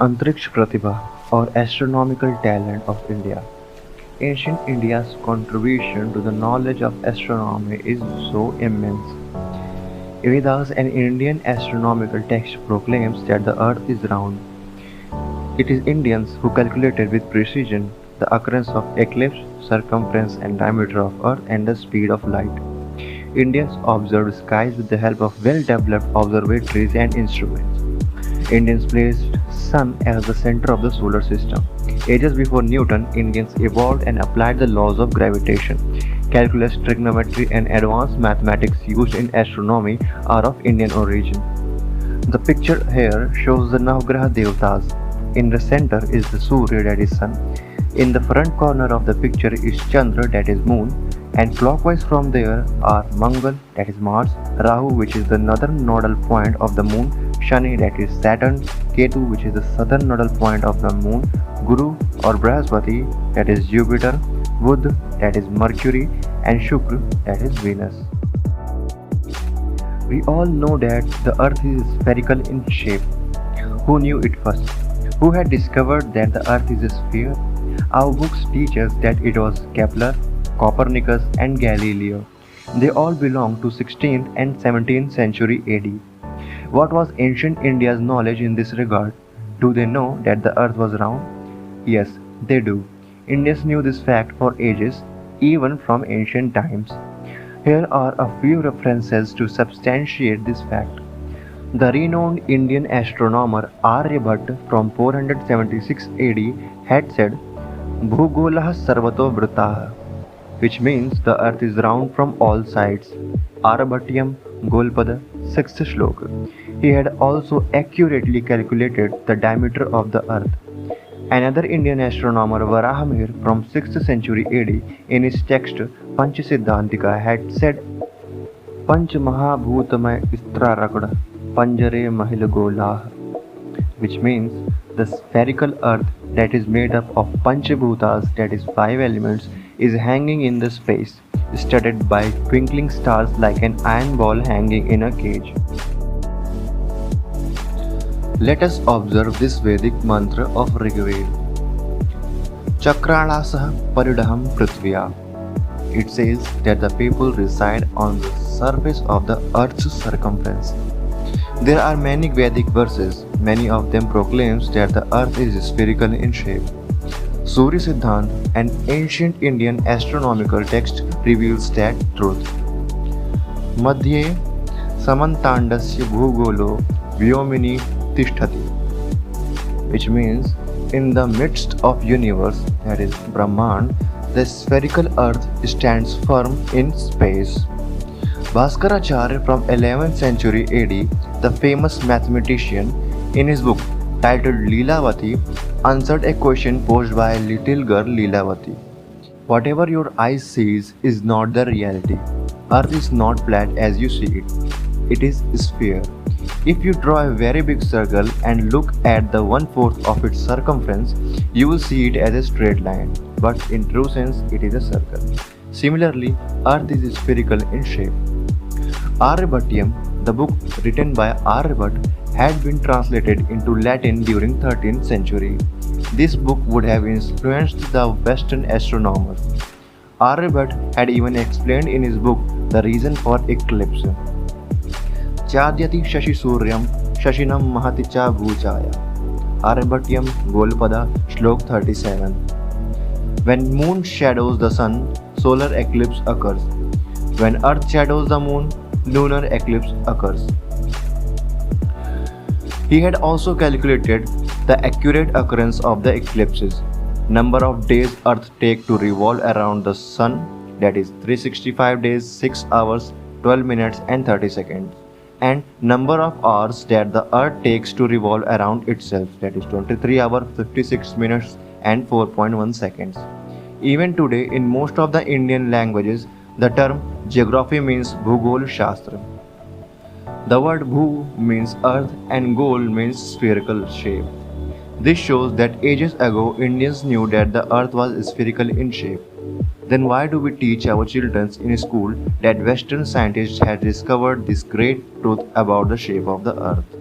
Antriksh Pratibha or astronomical talent of India. Ancient India's contribution to the knowledge of astronomy is so immense. Vedas, an Indian astronomical text, proclaims that the earth is round. It is Indians who calculated with precision the occurrence of eclipse, circumference and diameter of earth and the speed of light. Indians observed skies with the help of well-developed observatories and instruments. Indians placed Sun as the center of the solar system. Ages before Newton, Indians evolved and applied the laws of gravitation. Calculus, trigonometry, and advanced mathematics used in astronomy are of Indian origin. The picture here shows the Navgraha Devatas. In the center is the Surya, that is Sun. In the front corner of the picture is Chandra, that is Moon, and clockwise from there are Mangal, that is Mars, Rahu, which is the northern nodal point of the Moon, Shani, that is Saturn, Ketu, which is the southern nodal point of the Moon, Guru or Brahaspati, that is Jupiter, Budh, that is Mercury, and Shukra, that is Venus. We all know that the Earth is spherical in shape. Who knew it first? Who had discovered that the Earth is a sphere? Our books teach us that it was Kepler, Copernicus, and Galileo. They all belong to 16th and 17th century AD. What was ancient India's knowledge in this regard? Do they know that the earth was round? Yes, they do. Indians knew this fact for ages, even from ancient times. Here are a few references to substantiate this fact. The renowned Indian astronomer Aryabhatta from 476 AD had said, Bhugolah sarvato vritaha, which means the earth is round from all sides. Arabhatyam Golpada, 6th shloka. He had also accurately calculated the diameter of the earth. Another Indian astronomer Varahamihir from 6th century AD in his text Panchasiddhantika had said, Panch Mahabhutamay Istrarakada Panjare Mahilagolah, which means the spherical earth that is made up of Panchabhutas, that is 5 elements, is hanging in the space, studded by twinkling stars like an iron ball hanging in a cage. Let us observe this Vedic mantra of Rigveda. Chakralasah paridaham prithviya. It says that the people reside on the surface of the earth's circumference. There are many Vedic verses, many of them proclaims that the earth is spherical in shape. Surya Siddhant, an ancient Indian astronomical text, reveals that truth. Madhye samantandasya bhugolo vyomini tishtati, which means in the midst of universe, that is Brahman, the spherical earth stands firm in space. Bhaskaracharya from 11th century AD, the famous mathematician, in his book titled Leelavati, answered a question posed by a little girl Leelavati. Whatever your eyes sees is not the reality. Earth is not flat as you see it. It is a sphere. If you draw a very big circle and look at the 1/4 of its circumference, you will see it as a straight line, but in true sense it is a circle. Similarly, Earth is spherical in shape. Aryabhatyam, the book written by Aryabhatta, had been translated into Latin during 13th century. This book would have influenced the Western astronomers. Aryabhatta had even explained in his book the reason for eclipse. Chadyati shashi suryam shashinam mahati cha bhujaya. Aryabhatyam Golpada, Shlok 37. When moon shadows the sun, solar eclipse occurs. When earth shadows the moon, lunar eclipse occurs. He had also calculated the accurate occurrence of the eclipses, number of days earth take to revolve around the sun, that is 365 days, 6 hours, 12 minutes and 30 seconds, and number of hours that the earth takes to revolve around itself, that is 23 hours, 56 minutes and 4.1 seconds. Even today, in most of the Indian languages, the term geography means Bhugol Shastra. The word Bhu means earth and Gol means spherical shape. This shows that ages ago Indians knew that the earth was spherical in shape. Then why do we teach our children in school that Western scientists had discovered this great truth about the shape of the earth?